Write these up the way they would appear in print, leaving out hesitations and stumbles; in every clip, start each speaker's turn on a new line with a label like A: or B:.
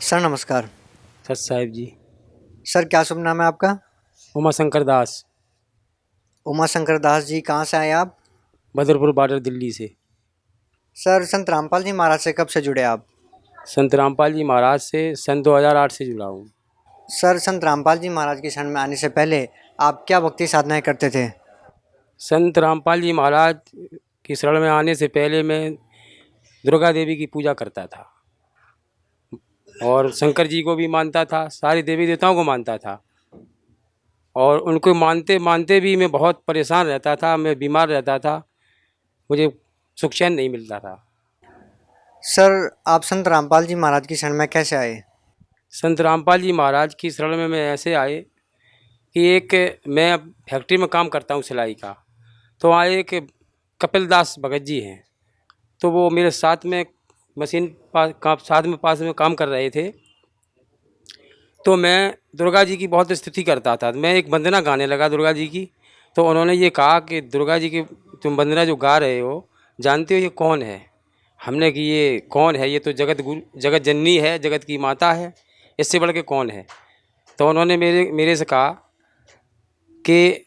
A: Sir नमस्कार।
B: सत साहिब जी।
A: Sir क्या शुभ नाम है आपका?
B: उमा शंकर दास।
A: उमा शंकर दास जी, कहाँ से आए आप?
B: बदरपुर बॉर्डर, दिल्ली से।
A: सर संत रामपाल जी महाराज से कब से जुड़े आप?
B: संत रामपाल जी महाराज से सन 2008 से जुड़ा हूँ।
A: सर संत रामपाल जी महाराज के शरण में आने से पहले आप क्या भक्ति साधनाएं करते थे?
B: संत रामपाल जी महाराज की शरण में आने से पहले मैं दुर्गा देवी की पूजा करता था और शंकर जी को भी मानता था, सारे देवी देवताओं को मानता था। और उनको मानते मानते भी मैं बहुत परेशान रहता था, मैं बीमार रहता था, मुझे सुख चैन नहीं मिलता था।
A: सर आप संत रामपाल जी महाराज की शरण में कैसे आए?
B: संत रामपाल जी महाराज की शरण में मैं ऐसे आए कि मैं फैक्ट्री में काम करता हूँ सिलाई का। तो वहाँ एक कपिल दास भगत जी हैं, तो वो मेरे साथ में मशीन साथ में पास में काम कर रहे थे। तो मैं दुर्गा जी की बहुत स्तुति करता था। मैं एक वंदना गाने लगा दुर्गा जी की। तो उन्होंने ये कहा कि दुर्गा जी की तुम वंदना जो गा रहे हो, जानते हो ये कौन है? हमने कि ये कौन है? ये तो जगत गुरु, जगत जननी है, जगत की माता है, इससे बढ़ के कौन है? तो उन्होंने मेरे मेरे से कहा कि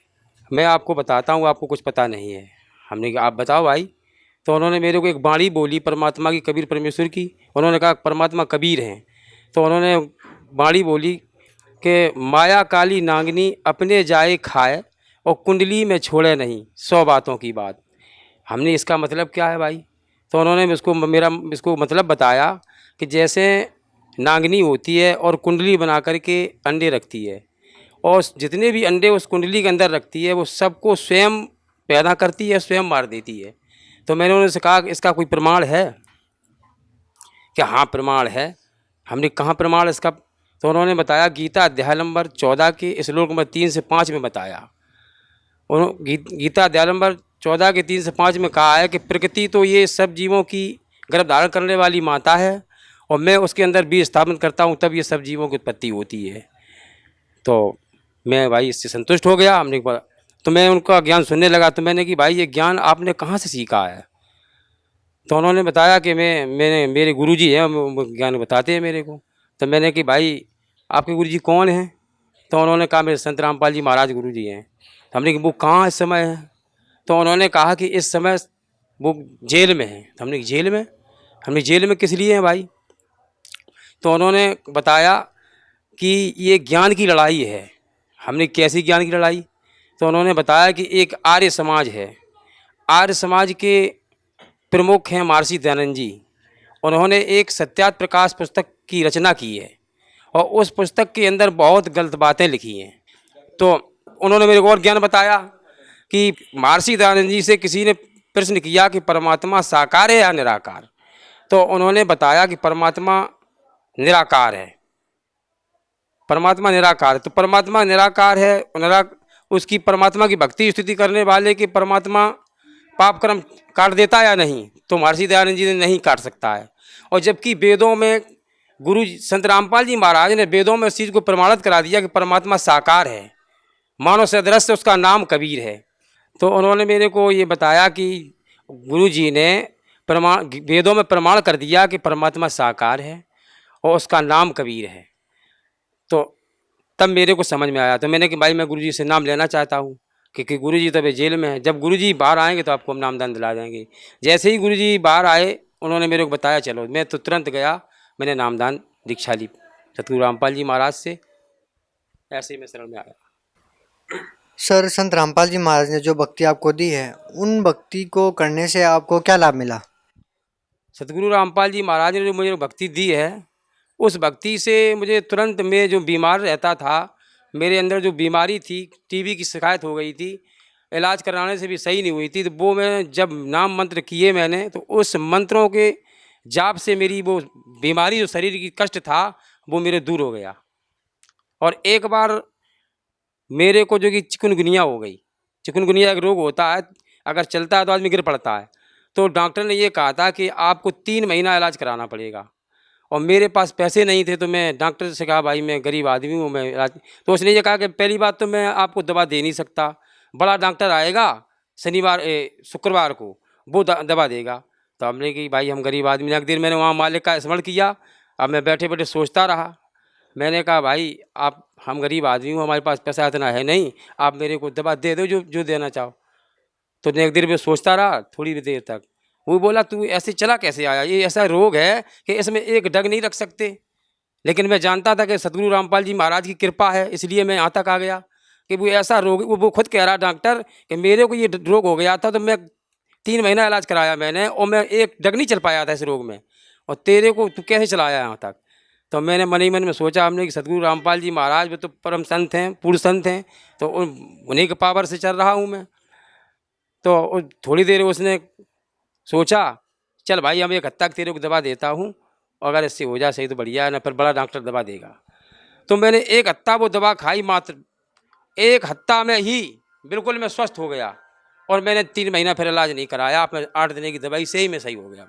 B: मैं आपको बताता हूँ, आपको कुछ पता नहीं है। हमने कहा आप बताओ भाई। तो उन्होंने मेरे को एक बाणी बोली परमात्मा की, कबीर परमेश्वर की। उन्होंने कहा परमात्मा कबीर हैं। तो उन्होंने बाणी बोली कि माया काली नागनी अपने जाए खाए और कुंडली में छोड़े नहीं 100 बातों की बात। हमने इसका मतलब क्या है भाई? तो उन्होंने इसको मतलब बताया कि जैसे नागनी होती है और कुंडली बना करके अंडे रखती है, और जितने भी अंडे उस कुंडली के अंदर रखती है वो सबको स्वयं पैदा करती है, स्वयं मार देती है। तो मैंने उनसे कहा कि इसका कोई प्रमाण है कि हाँ प्रमाण है। हमने कहाँ प्रमाण इसका? तो उन्होंने बताया गीता अध्याय नंबर 14 के श्लोक नंबर 3 से 5 में बताया। उन्होंने गीता अध्याय नंबर 14 के 3 से 5 में कहा है कि प्रकृति तो ये सब जीवों की गर्भ धारण करने वाली माता है और मैं उसके अंदर बीज स्थापन करता हूँ, तब ये सब जीवों की उत्पत्ति होती है। तो मैं भाई इससे संतुष्ट हो गया। तो मैं उनका ज्ञान सुनने लगा। तो मैंने कि भाई ये ज्ञान आपने कहाँ से सीखा है? तो उन्होंने बताया कि मेरे गुरुजी हैं, वो ज्ञान बताते हैं मेरे को। तो मैंने कि भाई आपके गुरुजी कौन हैं? तो उन्होंने कहा मेरे संत रामपाल जी महाराज गुरुजी हैं। तो हमने कि वो कहाँ इस समय है? तो उन्होंने कहा कि इस समय वो जेल में हैं। तो हमने जेल में? हमने जेल में किस लिए हैं भाई? तो उन्होंने बताया कि ये ज्ञान की लड़ाई है। हमने कैसी ज्ञान की लड़ाई? तो उन्होंने बताया कि एक आर्य समाज है, आर्य समाज के प्रमुख हैं महर्षि दयानंद जी। उन्होंने एक सत्यार्थ प्रकाश पुस्तक की रचना की है और उस पुस्तक के अंदर बहुत गलत बातें लिखी हैं। तो उन्होंने मेरे को और ज्ञान बताया कि महर्षि दयानंद जी से किसी ने प्रश्न किया कि परमात्मा साकार है या निराकार? तो उन्होंने बताया कि परमात्मा निराकार है, परमात्मा निराकार है। तो परमात्मा निराकार है, उसकी परमात्मा की भक्ति स्तुति करने वाले कि परमात्मा पाप कर्म काट देता या नहीं? तो महर्षि दयानंद जी ने नहीं काट सकता है। और जबकि वेदों में गुरु संत रामपाल जी महाराज ने वेदों में इस चीज़ को प्रमाणित करा दिया कि परमात्मा साकार है, मानव सदृश उसका नाम कबीर है। तो उन्होंने मेरे को ये बताया कि गुरु जी ने वेदों में प्रमाण कर दिया कि परमात्मा साकार है और उसका नाम कबीर है। तो तब मेरे को समझ में आया। तो मैंने कि भाई मैं गुरुजी से नाम लेना चाहता हूँ, क्योंकि गुरुजी तो अभी जेल में है। जब गुरुजी बाहर आएंगे तो आपको हम नामदान दिला देंगे। जैसे ही गुरुजी बाहर आए उन्होंने मेरे को बताया चलो, मैं तो तुरंत गया, मैंने नामदान दीक्षा ली सतगुरु रामपाल जी महाराज से। ऐसे ही मैं शरण में आया।
A: सर संत रामपाल जी महाराज ने जो भक्ति आपको दी है, उन भक्ति को करने से आपको क्या लाभ मिला?
B: सतगुरु रामपाल जी महाराज ने जो मुझे भक्ति दी है, उस भक्ति से मुझे तुरंत, मैं जो बीमार रहता था, मेरे अंदर जो बीमारी थी, टीबी की शिकायत हो गई थी, इलाज कराने से भी सही नहीं हुई थी, तो वो मैं जब नाम मंत्र किए मैंने, तो उस मंत्रों के जाप से मेरी वो बीमारी, जो शरीर की कष्ट था, वो मेरे दूर हो गया। और एक बार मेरे को जो कि चिकनगुनिया हो गई। चिकनगुनिया एक रोग होता है, अगर चलता है तो आदमी गिर पड़ता है। तो डॉक्टर ने ये कहा था कि आपको 3 महीना इलाज कराना पड़ेगा। और मेरे पास पैसे नहीं थे, तो मैं डॉक्टर से कहा भाई मैं गरीब आदमी हूँ, मैं इलाज। तो उसने ये कहा कि पहली बात तो मैं आपको दवा दे नहीं सकता, बड़ा डॉक्टर आएगा शुक्रवार को, वो दवा देगा। तो हमने कि भाई हम गरीब आदमी। एक दिन मैंने वहाँ मालिक का स्मरण किया, अब मैं बैठे बैठे सोचता रहा। मैंने कहा भाई आप, हम गरीब आदमी हूँ, हमारे पास पैसा इतना है नहीं, आप मेरे को दवा दे दो जो जो देना चाहो। तो मैं एक देर में सोचता रहा, थोड़ी देर तक वो बोला तू ऐसे चला कैसे आया, ये ऐसा रोग है कि इसमें एक डग नहीं रख सकते। लेकिन मैं जानता था कि सतगुरु रामपाल जी महाराज की कृपा है, इसलिए मैं यहाँ तक आ गया कि वो ऐसा रोग, वो खुद कह रहा डॉक्टर कि मेरे को ये रोग हो गया था, तो मैं 3 महीना इलाज कराया मैंने, और मैं एक डग नहीं चल पाया था इस रोग में, और तेरे को तू कैसे चलाया यहाँ तक। तो मैंने मन ही मन में सोचा हमने कि सतगुरु रामपाल जी महाराज वो तो परम संत हैं, पूर्ण संत हैं, तो उन्हीं के पावर से चल रहा हूँ मैं। तो थोड़ी देर उसने सोचा, चल भाई हम एक हफ्ता तेरे को दवा देता हूँ, अगर इससे हो जाए सही तो बढ़िया है, ना फिर बड़ा डॉक्टर दवा देगा। तो मैंने एक हफ्ता वो दवा खाई, मात्र एक हफ्ता में ही बिल्कुल मैं स्वस्थ हो गया, और मैंने 3 महीना फिर इलाज नहीं कराया, अपने 8 दिन की दवाई से ही मैं सही हो गया।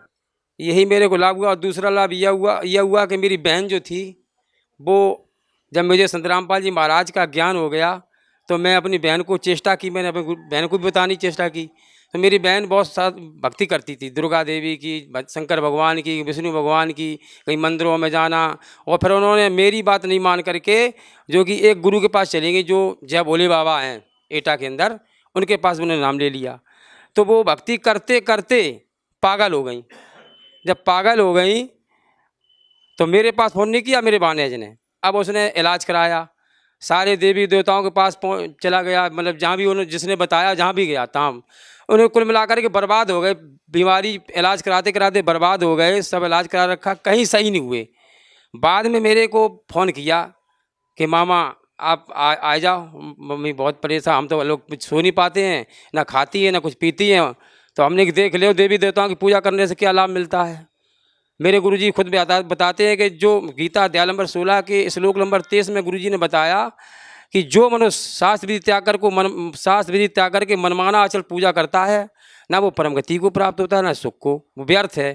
B: यही मेरे को लाभ हुआ। और दूसरा लाभ यह हुआ कि मेरी बहन जो थी, वो जब मुझे संत रामपाल जी महाराज का ज्ञान हो गया, तो मैं अपनी बहन को चेष्टा की, मैंने अपनी बहन को भी बताने की चेष्टा की। तो मेरी बहन बहुत साथ भक्ति करती थी, दुर्गा देवी की, शंकर भगवान की, विष्णु भगवान की, कई मंदिरों में जाना। और फिर उन्होंने मेरी बात नहीं मान करके जो कि एक गुरु के पास चली गई, जो जय भोले बाबा हैं एटा के अंदर, उनके पास उन्होंने नाम ले लिया। तो वो भक्ति करते करते पागल हो गई। जब पागल हो गई तो मेरे पास फ़ोन नहीं किया मेरे भानेज ने। अब उसने इलाज कराया, सारे देवी देवताओं के पास चला गया, मतलब जहाँ भी उन्होंने जिसने बताया जहाँ भी गया तमाम, उन्हें कुल मिलाकर के बर्बाद हो गए। बीमारी इलाज कराते कराते बर्बाद हो गए, सब इलाज करा रखा, कहीं सही नहीं हुए। बाद में मेरे को फ़ोन किया कि मामा आप आ जाओ, मम्मी बहुत परेशान, हम तो लोग कुछ सो नहीं पाते हैं, ना खाती है ना कुछ पीती हैं। तो हमने कि देख लो देवी देवताओं की पूजा करने से क्या लाभ मिलता है। मेरे गुरुजी खुद बताते हैं कि जो गीता अध्याय नंबर 16 के श्लोक नंबर 23 में गुरुजी ने बताया कि जो मनुष्य शास्त्र विधि त्याग करके मनमाना आचल पूजा करता है, ना वो परम गति को प्राप्त होता है ना सुख को, वो व्यर्थ है।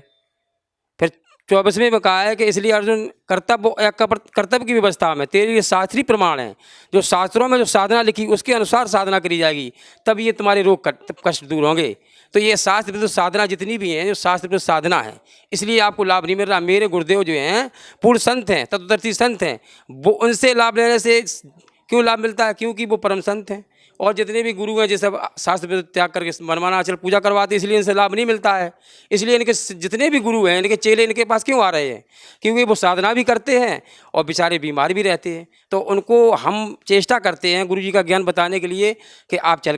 B: फिर 24वें में कहा है कि इसलिए अर्जुन कर्तव्य की व्यवस्था में तेरे लिए शास्त्रीय प्रमाण है, जो शास्त्रों में जो साधना लिखी उसके अनुसार साधना करी जाएगी, तब ये तुम्हारे रोग कष्ट दूर होंगे। तो ये शास्त्र विरुद्ध साधना जितनी भी हैं, जो शास्त्र विरुद्ध साधना है, इसलिए आपको लाभ नहीं मिल रहा। मेरे गुरुदेव जो हैं पूर्ण संत हैं, तत्वदर्शी संत हैं, वो उनसे लाभ लेने से क्यों लाभ मिलता है, क्योंकि वो परम संत हैं। और जितने भी गुरु हैं जैसे शास्त्र विरुद्ध त्याग करके मनमाना आचरण पूजा करवाते, इसलिए इनसे लाभ नहीं मिलता है। इसलिए इनके जितने भी गुरु हैं, इनके चेले इनके पास क्यों आ रहे हैं, क्योंकि वो साधना भी करते हैं और बेचारे बीमार भी रहते हैं। तो उनको हम चेष्टा करते हैं गुरु जी का ज्ञान बताने के लिए कि आप चल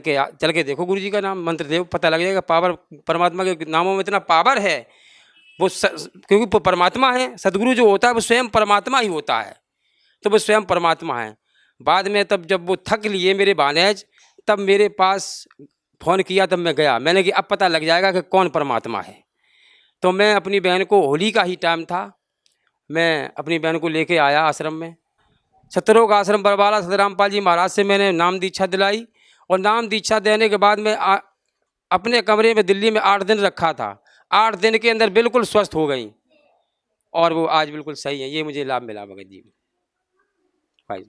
B: के देखो गुरु जी का नाम मंत्र देव, पता लग जाएगा। पावर परमात्मा के नामों में इतना पावर है, वो क्योंकि वो परमात्मा है। सदगुरु जो होता है वो स्वयं परमात्मा ही होता है, तो वो स्वयं परमात्मा है। बाद में तब जब वो थक लिए मेरे भानेज, तब मेरे पास फ़ोन किया, तब मैं गया। मैंने कि अब पता लग जाएगा कि कौन परमात्मा है। तो मैं अपनी बहन को, होली का ही टाइम था, मैं अपनी बहन को लेके आया आश्रम में। सतरोग आश्रम बरवाला सत रामपाल जी महाराज से मैंने नाम दीक्षा दिलाई, और नाम दीक्षा देने के बाद मैं अपने कमरे में दिल्ली में 8 दिन रखा था। 8 दिन के अंदर बिल्कुल स्वस्थ हो गई, और वो आज बिल्कुल सही है। ये मुझे लाभ मिला भगत जी भाई।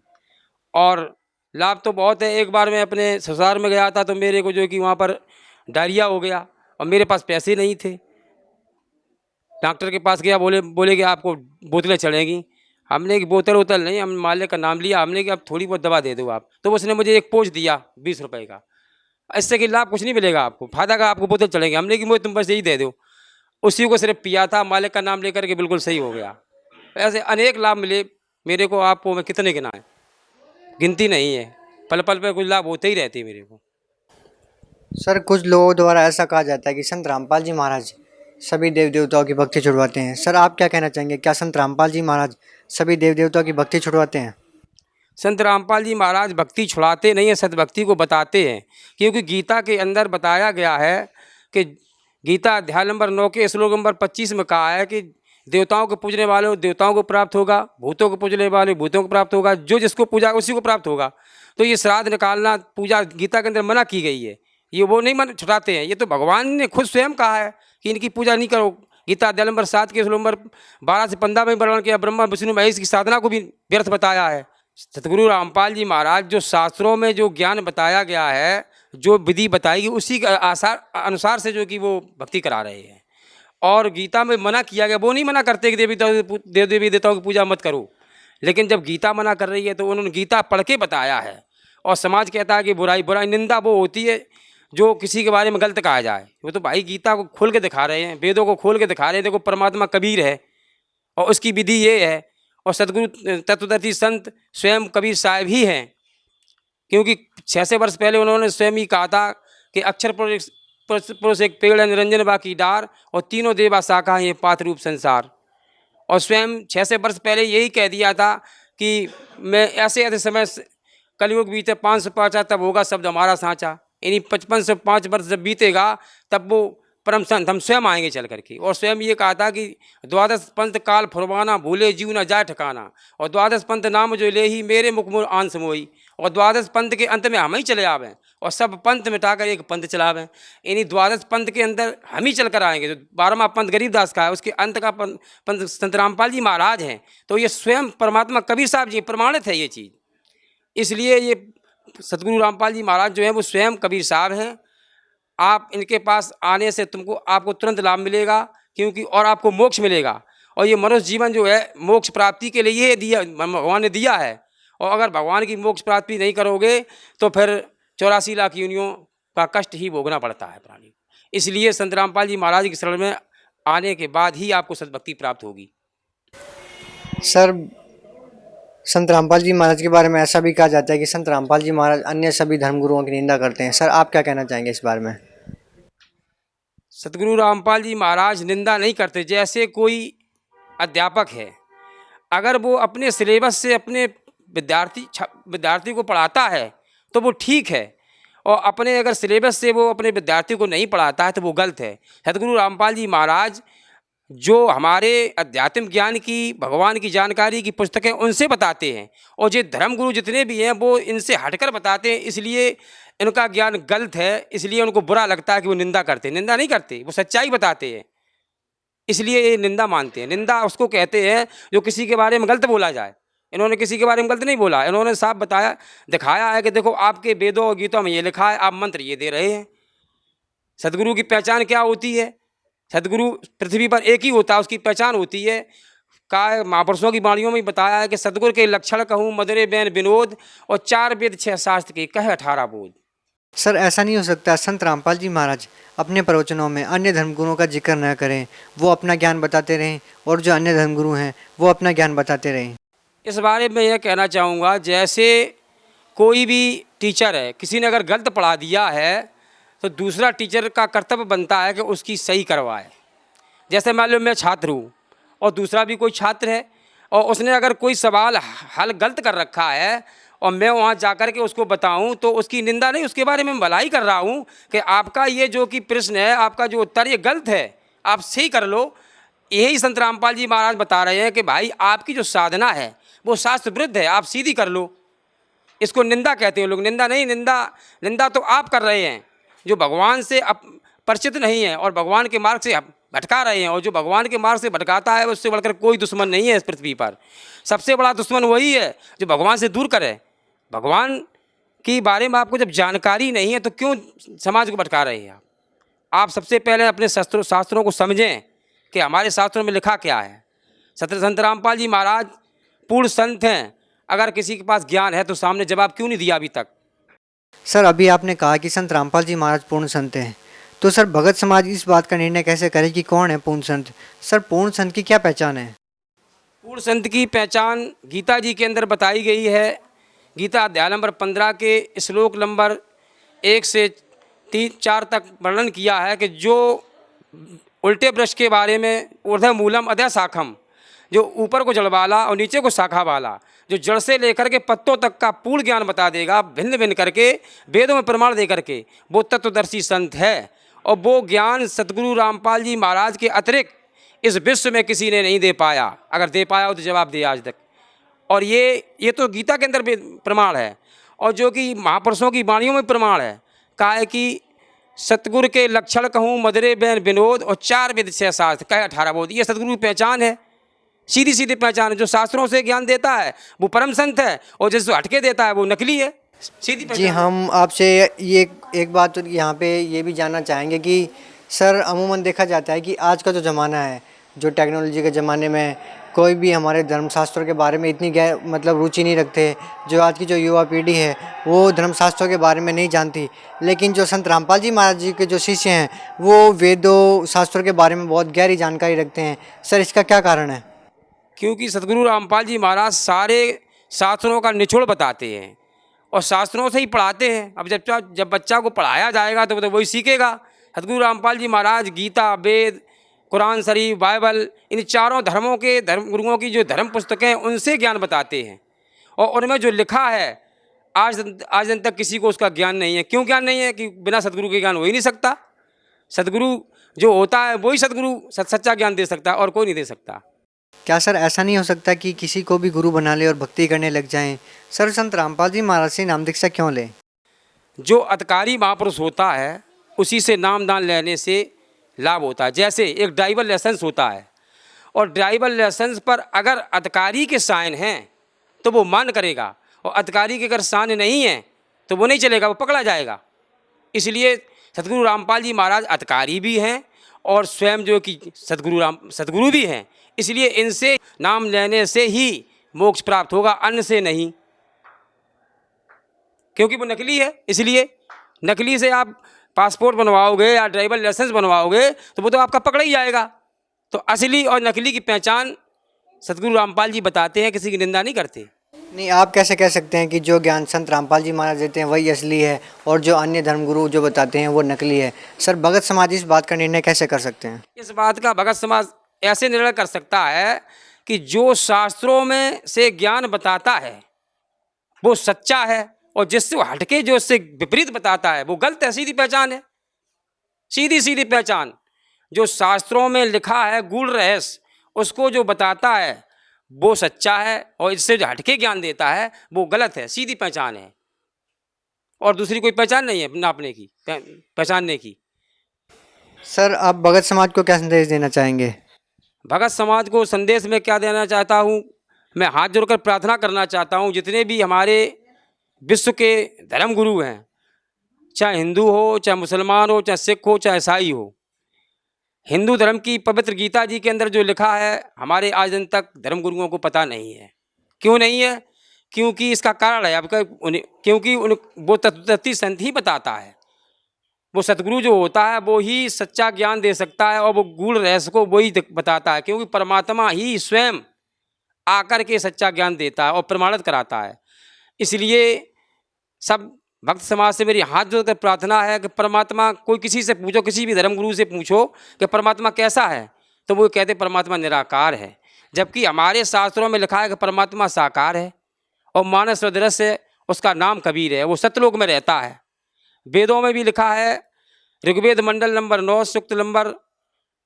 B: और लाभ तो बहुत है। एक बार मैं अपने ससुराल में गया था, तो मेरे को जो कि वहाँ पर डायरिया हो गया, और मेरे पास पैसे नहीं थे। डॉक्टर के पास गया, बोले कि आपको बोतलें चढ़ेंगी। हमने कि बोतल नहीं, हम मालिक का नाम लिया, हमने कि अब थोड़ी बहुत दवा दे दो आप। तो उसने मुझे एक पोच दिया 20 रुपए का। इससे कि लाभ कुछ नहीं मिलेगा आपको, फायदा का आपको बोतल चढ़ेंगे। हमने कि मुझे तुम बस यही दे दो। उसी को सिर्फ पिया था, मालिक का नाम लेकर के बिल्कुल सही हो गया। ऐसे अनेक लाभ मिले मेरे को, आपको मैं कितने गिनाएं, गिनती नहीं है। पल पल पे कुछ लाभ होते ही रहते हैं मेरे को।
A: सर कुछ लोगों द्वारा ऐसा कहा जाता है कि संत रामपाल जी महाराज सभी देव देवताओं की भक्ति छुड़वाते हैं। सर आप क्या कहना चाहेंगे, क्या संत रामपाल जी महाराज सभी देव देवताओं की भक्ति छुड़वाते हैं?
B: संत रामपाल जी महाराज भक्ति छुड़ाते नहीं है, सतभक्ति को बताते हैं। क्योंकि गीता के अंदर बताया गया है कि गीता अध्याय नंबर 9 के श्लोक नंबर 25 में कहा है कि देवताओं को पूजने वाले देवताओं को प्राप्त होगा, भूतों को पूजने वाले भूतों को प्राप्त होगा, जो जिसको पूजा उसी को प्राप्त होगा। तो ये श्राद्ध निकालना पूजा गीता के अंदर मना की गई है, ये वो नहीं मन छुड़ाते हैं। ये तो भगवान ने खुद स्वयं कहा है कि इनकी पूजा नहीं करो। गीता अध्याय नंबर 7 के श्लोक नंबर 12 से 15 में वर्णन किया, ब्रह्मा विष्णु महेश की साधना को भी व्यर्थ बताया है। सतगुरु रामपाल जी महाराज जो शास्त्रों में जो ज्ञान बताया गया है, जो विधि बताएगी, उसी के अनुसार से जो कि वो भक्ति करा रहे हैं। और गीता में मना किया गया, वो नहीं मना करते कि देवी देवताओं की पूजा मत करो, लेकिन जब गीता मना कर रही है तो उन्होंने गीता पढ़ के बताया है। और समाज कहता है कि बुराई निंदा वो होती है जो किसी के बारे में गलत कहा जाए। वो तो भाई गीता को खोल के दिखा रहे हैं, वेदों को खोल के दिखा रहे हैं, देखो परमात्मा कबीर है और उसकी विधि ये है। और सदगुरु तत्वदर्शी संत स्वयं कबीर साहब ही हैं, क्योंकि 600 वर्ष पहले उन्होंने स्वयं ही कहा था कि अक्षर पुरुष एक पेड़ है, निरंजन बाकी डार, और तीनों देवा शाखा ये पात रूप संसार। और स्वयं 600 वर्ष पहले यही कह दिया था कि मैं ऐसे ऐसे समय कलयुग बीते 505 तब होगा शब्द हमारा साँचा। यानी 55 से 5 वर्ष जब बीतेगा तब वो परम संत हम स्वयं आएंगे चल करके। और स्वयं ये कहा था कि द्वादश पंथ काल फुरवाना, भूले जीव न जाए ठिकाना, और द्वादश पंथ नाम जो ले ही मेरे मुख मोर आन समोई। और द्वादश पंथ के अंत में हम ही चले आवें और सब पंथ मिटाकर एक पंथ चलावें। यानी द्वादश पंथ के अंदर हम ही चल कर आएंगे। जो 12वां पंथ गरीबदास का है उसके अंत का पंथ संत रामपाल जी महाराज हैं। तो ये स्वयं परमात्मा कबीर साहब जी प्रमाणित है ये चीज़। इसलिए ये सतगुरु रामपाल जी महाराज जो हैं वो स्वयं कबीर साहब हैं। आप इनके पास आने से आपको तुरंत लाभ मिलेगा, क्योंकि और आपको मोक्ष मिलेगा। और ये मनुष्य जीवन जो है मोक्ष प्राप्ति के लिए ये दिया भगवान ने दिया है। और अगर भगवान की मोक्ष प्राप्ति नहीं करोगे तो फिर 84 लाख योनियों का कष्ट ही भोगना पड़ता है प्राणी को। इसलिए संत रामपाल जी महाराज की शरण में आने के बाद ही आपको सद्भक्ति प्राप्त होगी।
A: सर संत रामपाल जी महाराज के बारे में ऐसा भी कहा जाता है कि संत रामपाल जी महाराज अन्य सभी धर्मगुरुओं की निंदा करते हैं। सर आप क्या कहना चाहेंगे इस बारे में?
B: सतगुरु रामपाल जी महाराज निंदा नहीं करते। जैसे कोई अध्यापक है, अगर वो अपने सिलेबस से अपने विद्यार्थी को पढ़ाता है तो वो ठीक है, और अपने अगर सिलेबस से वो अपने विद्यार्थी को नहीं पढ़ाता है तो वो गलत है। सतगुरु रामपाल जी महाराज जो हमारे अध्यात्म ज्ञान की, भगवान की जानकारी की पुस्तकें उनसे बताते हैं, और जो धर्मगुरु जितने भी हैं वो इनसे हटकर बताते हैं। इसलिए इनका ज्ञान गलत है, इसलिए उनको बुरा लगता है कि वो निंदा करते हैं। निंदा नहीं करते, वो सच्चाई बताते हैं, इसलिए ये निंदा मानते हैं। निंदा उसको कहते हैं जो किसी के बारे में गलत बोला जाए। इन्होंने किसी के बारे में गलत नहीं बोला, इन्होंने साफ बताया, दिखाया है कि देखो आपके वेदों और गीतों में ये लिखा है, आप मंत्र ये दे रहे हैं। सदगुरु की पहचान क्या होती है? सदगुरु पृथ्वी पर एक ही होता है, उसकी पहचान होती है। का महापुरुषों की वाणियों में बताया है कि सदगुरु के लक्षण कहूँ मधुरे बैन विनोद, और 4 वेद 6 शास्त्र के कहे 18 बोध।
A: सर ऐसा नहीं हो सकता संत रामपाल जी महाराज अपने प्रवचनों में अन्य धर्मगुरुओं का जिक्र न करें, वो अपना ज्ञान बताते रहें और जो अन्य धर्मगुरु हैं वो अपना ज्ञान बताते रहें?
B: इस बारे में यह कहना चाहूँगा, जैसे कोई भी टीचर है, किसी ने अगर गलत पढ़ा दिया है तो दूसरा टीचर का कर्तव्य बनता है कि उसकी सही करवाए। जैसे मान लो मैं छात्र हूँ और दूसरा भी कोई छात्र है, और उसने अगर कोई सवाल हल गलत कर रखा है और मैं वहाँ जाकर के उसको बताऊँ तो उसकी निंदा नहीं, उसके बारे में भलाई कर रहा हूँ कि आपका ये जो कि प्रश्न है, आपका जो उत्तर ये गलत है, आप सही कर लो। यही संत रामपाल जी महाराज बता रहे हैं कि भाई आपकी जो साधना है वो शास्त्र विरुद्ध है, आप सीधी कर लो। इसको निंदा कहते हैं लोग। निंदा नहीं, निंदा तो आप कर रहे हैं जो भगवान से परिचित नहीं है और भगवान के मार्ग से भटका रहे हैं। और जो भगवान के मार्ग से भटकाता है उससे बढ़कर कोई दुश्मन नहीं है इस पृथ्वी पर। सबसे बड़ा दुश्मन वही है जो भगवान से दूर करे। भगवान के बारे में आपको जब जानकारी नहीं है तो क्यों समाज को भटका रहे हैं आप? सबसे पहले अपने शास्त्रों को समझें कि हमारे शास्त्रों में लिखा क्या है। संत रामपाल जी महाराज पूर्ण संत हैं, अगर किसी के पास ज्ञान है तो सामने जवाब क्यों नहीं दिया अभी तक?
A: सर अभी आपने कहा कि संत रामपाल जी महाराज पूर्ण संत हैं, तो सर भगत समाज इस बात का निर्णय कैसे करे कि कौन है पूर्ण संत? सर पूर्ण संत की क्या पहचान है?
B: पूर्ण संत की पहचान गीता जी के अंदर बताई गई है। गीता अध्याय नंबर 15 के श्लोक नंबर 1 से 3-4 तक वर्णन किया है कि जो उल्टे वृक्ष के बारे में ऊर्ध्व मूलम अधः शाखम, जो ऊपर को जड़ वाला और नीचे को शाखा वाला, जो जड़ से लेकर के पत्तों तक का पूर्ण ज्ञान बता देगा भिन्न भिन्न करके वेदों में प्रमाण दे करके, वो तत्वदर्शी संत है। और वो ज्ञान सतगुरु रामपाल जी महाराज के अतिरिक्त इस विश्व में किसी ने नहीं दे पाया। अगर दे पाया हो तो जवाब दे आज तक। और ये तो गीता के अंदर भी प्रमाण है, और जो कि महापुरुषों की वाणियों में प्रमाण है। कहा है कि सतगुरु के लक्षण कहूँ मधुरे बैन विनोद, और 4 वेद 6 शास्त्र कहे 18 बोध। ये सतगुरु की पहचान है, सीधी सीधी पहचान है। जो शास्त्रों से ज्ञान देता है वो परम संत है, और जिसको हटके देता है वो नकली है। सीधी पहचान।
A: जी हम आपसे ये एक बात तो यहाँ पे ये भी जानना चाहेंगे कि सर अमूमन देखा जाता है कि आज का जो ज़माना है, जो टेक्नोलॉजी के ज़माने में कोई भी हमारे धर्मशास्त्रों के बारे में इतनी मतलब रुचि नहीं रखते। जो आज की जो युवा पीढ़ी है वो धर्मशास्त्रों के बारे में नहीं जानती, लेकिन जो संत रामपाल जी महाराज जी के जो शिष्य हैं वो वेदों शास्त्रों के बारे में बहुत गहरी जानकारी रखते हैं। सर इसका क्या कारण है?
B: क्योंकि सदगुरु रामपाल जी महाराज सारे शास्त्रों का निचोड़ बताते हैं और शास्त्रों से ही पढ़ाते हैं। अब जब बच्चा को पढ़ाया जाएगा तो वही सीखेगा। सदगुरु रामपाल जी महाराज गीता, वेद, कुरान शरीफ, बाइबल, इन चारों धर्मों के धर्म गुरुओं की जो धर्म पुस्तकें हैं उनसे ज्ञान बताते हैं और उनमें जो लिखा है आज दिन तक किसी को उसका ज्ञान नहीं है। क्यों ज्ञान नहीं है? कि बिना सदगुरु के ज्ञान हो ही नहीं सकता। सदगुरु जो होता है वही सदगुरु सच्चा ज्ञान दे सकता है और कोई नहीं दे सकता।
A: क्या सर ऐसा नहीं हो सकता कि किसी को भी गुरु बना ले और भक्ति करने लग जाएं? सर संत रामपाल जी महाराज से नाम दीक्षा क्यों लें?
B: जो अधिकारी महापुरुष होता है उसी से नाम दान लेने से लाभ होता है। जैसे एक ड्राइवर लाइसेंस होता है और ड्राइवर लाइसेंस पर अगर अधिकारी के साइन हैं तो वो मान करेगा और अधिकारी के अगर साइन नहीं है तो वो नहीं चलेगा, वो पकड़ा जाएगा। इसलिए सदगुरु रामपाल जी महाराज अधिकारी भी हैं और स्वयं जो कि सदगुरु भी हैं। इसलिए इनसे नाम लेने से ही मोक्ष प्राप्त होगा, अन्य से नहीं, क्योंकि वो नकली है। इसलिए नकली से आप पासपोर्ट बनवाओगे या ड्राइवर लाइसेंस बनवाओगे तो वो तो आपका पकड़ा ही जाएगा। तो असली और नकली की पहचान सदगुरु रामपाल जी बताते हैं, किसी की निंदा नहीं करते।
A: नहीं, आप कैसे कह सकते हैं कि जो ज्ञान संत रामपाल जी महाराज देते हैं वही असली है और जो अन्य धर्मगुरु जो बताते हैं वो नकली है? सर भगत समाज इस बात का निर्णय कैसे कर सकते हैं?
B: इस बात का भगत समाज ऐसे निर्णय कर सकता है कि जो शास्त्रों में से ज्ञान बताता है वो सच्चा है और जिससे वो हटके जो उससे विपरीत बताता है वो गलत है। सीधी पहचान है, सीधी पहचान। जो शास्त्रों में लिखा है गूढ़ रहस्य उसको जो बताता है वो सच्चा है और इससे जो हटके ज्ञान देता है वो गलत है। सीधी पहचान है और दूसरी कोई पहचान नहीं है नापने की, पहचानने की।
A: सर आप भगत समाज को क्या संदेश देना चाहेंगे?
B: भगत समाज को संदेश में क्या देना चाहता हूँ, मैं हाथ जोड़कर प्रार्थना करना चाहता हूँ जितने भी हमारे विश्व के धर्म गुरु हैं, चाहे हिंदू हो, चाहे मुसलमान हो, चाहे सिख हो, चाहे ईसाई हो, हिंदू धर्म की पवित्र गीता जी के अंदर जो लिखा है हमारे आज दिन तक धर्म गुरुओं को पता नहीं है। क्यों नहीं है? क्योंकि इसका कारण है आपका क्योंकि वो तत्व संत ही बताता है। वो सतगुरु जो होता है वो ही सच्चा ज्ञान दे सकता है और वो गूढ़ रहस्य को वही बताता है, क्योंकि परमात्मा ही स्वयं आकर के सच्चा ज्ञान देता है और प्रमाणित कराता है। इसलिए सब भक्त समाज से मेरी हाथ जोड़कर प्रार्थना है कि परमात्मा, कोई किसी से पूछो, किसी भी धर्म गुरु से पूछो कि परमात्मा कैसा है तो वो कहते परमात्मा निराकार है, जबकि हमारे शास्त्रों में लिखा है कि परमात्मा साकार है और मानस सदृश्य उसका नाम कबीर है, वो सतलोक में रहता है। वेदों में भी लिखा है, ऋग्वेद मंडल नंबर 9 सूक्त नंबर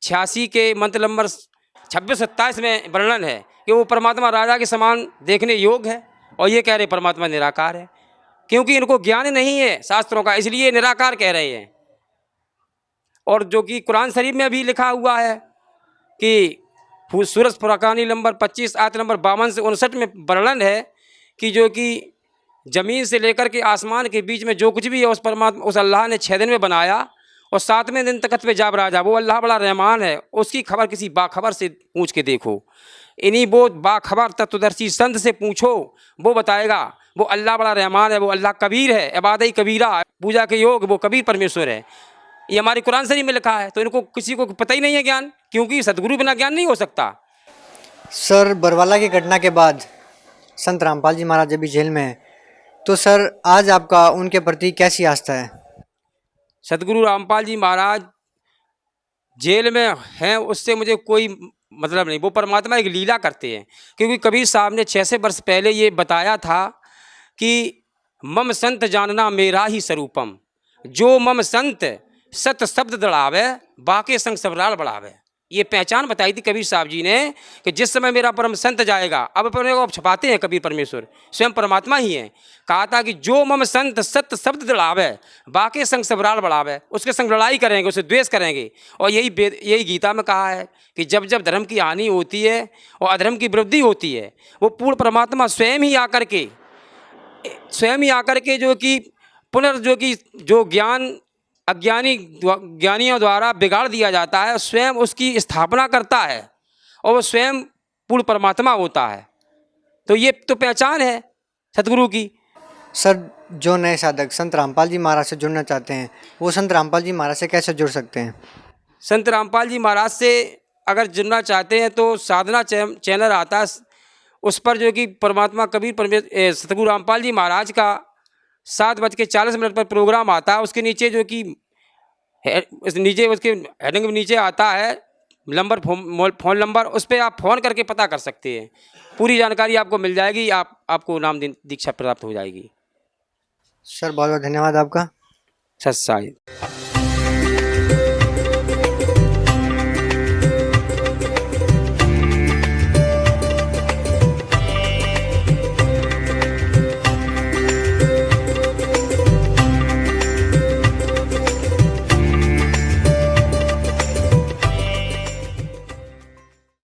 B: 86 के मंत्र नंबर 26-27 में वर्णन है कि वो परमात्मा राजा के समान देखने योग्य है और ये कह रहे परमात्मा निराकार है, क्योंकि इनको ज्ञान नहीं है शास्त्रों का, इसलिए निराकार कह रहे हैं। और जो कि कुरान शरीफ में भी लिखा हुआ है कि सूरज फुरकानी नंबर 25 आयत नंबर 52 से 59 में वर्णन है कि जो कि ज़मीन से लेकर के आसमान के बीच में जो कुछ भी है उस परमात्मा, उस अल्लाह ने 6 दिन में बनाया और 7वें दिन तकत पे जाब राजा। वो अल्लाह बड़ा रहमान है, उसकी खबर किसी बाखबर से पूछ के देखो, इन्हीं वो बाखबर तत्वदर्शी संत से पूछो, वो बताएगा। वो अल्लाह बड़ा रहमान है, वो अल्लाह कबीर है, इबादत कबीरा, पूजा के योग वो कबीर परमेश्वर है। ये हमारे कुरान शरीफ में लिखा है। तो इनको किसी को पता ही नहीं है ज्ञान, क्योंकि सदगुरु बिना ज्ञान नहीं हो सकता।
A: सर बरवाला की घटना के बाद संत रामपाल जी महाराज अभी जेल में हैं, तो सर आज आपका उनके प्रति कैसी आस्था है?
B: सदगुरु रामपाल जी महाराज जेल में हैं उससे मुझे कोई मतलब नहीं, वो परमात्मा एक लीला करते हैं। क्योंकि कबीर साहब ने 600 वर्ष पहले ये बताया था कि मम संत जानना मेरा ही स्वरूपम, जो मम संत सत शब्द दड़ावे बाके संग सबराल बढ़ावे। ये पहचान बताई थी कबीर साहब जी ने कि जिस समय मेरा परम संत जाएगा, अब अपने को छपाते हैं कबीर परमेश्वर स्वयं परमात्मा ही हैं, कहा था कि जो मम संत सत्य शब्द दड़ावे बाके संग सबराल बढ़ावे, उसके संग लड़ाई करेंगे, उससे द्वेष करेंगे। और यही गीता में कहा है कि जब जब धर्म की हानि होती है और अधर्म की वृद्धि होती है, वो पूर्ण परमात्मा स्वयं ही आकर के जो कि जो ज्ञान ज्ञानियों द्वारा बिगाड़ दिया जाता है, स्वयं उसकी स्थापना करता है और वो स्वयं पूर्ण परमात्मा होता है। तो ये तो पहचान है सतगुरु की।
A: सर, जो नए साधक संत रामपाल जी महाराज से जुड़ना चाहते हैं वो संत रामपाल जी महाराज से कैसे जुड़ सकते हैं?
B: संत रामपाल जी महाराज से अगर जुड़ना चाहते हैं तो साधना चैनल आता है, उस पर जो कि परमात्मा कबीर सतगुरु रामपाल जी महाराज का 7:40 पर प्रोग्राम आता है। उसके नीचे जो कि नीचे उसके हेडिंग में नीचे आता है नंबर, फ़ोन नंबर, उस पर आप फ़ोन करके पता कर सकते हैं। पूरी जानकारी आपको मिल जाएगी, आपको नाम दीक्षा प्राप्त हो जाएगी।
A: सर बहुत बहुत धन्यवाद आपका।
B: सत साई।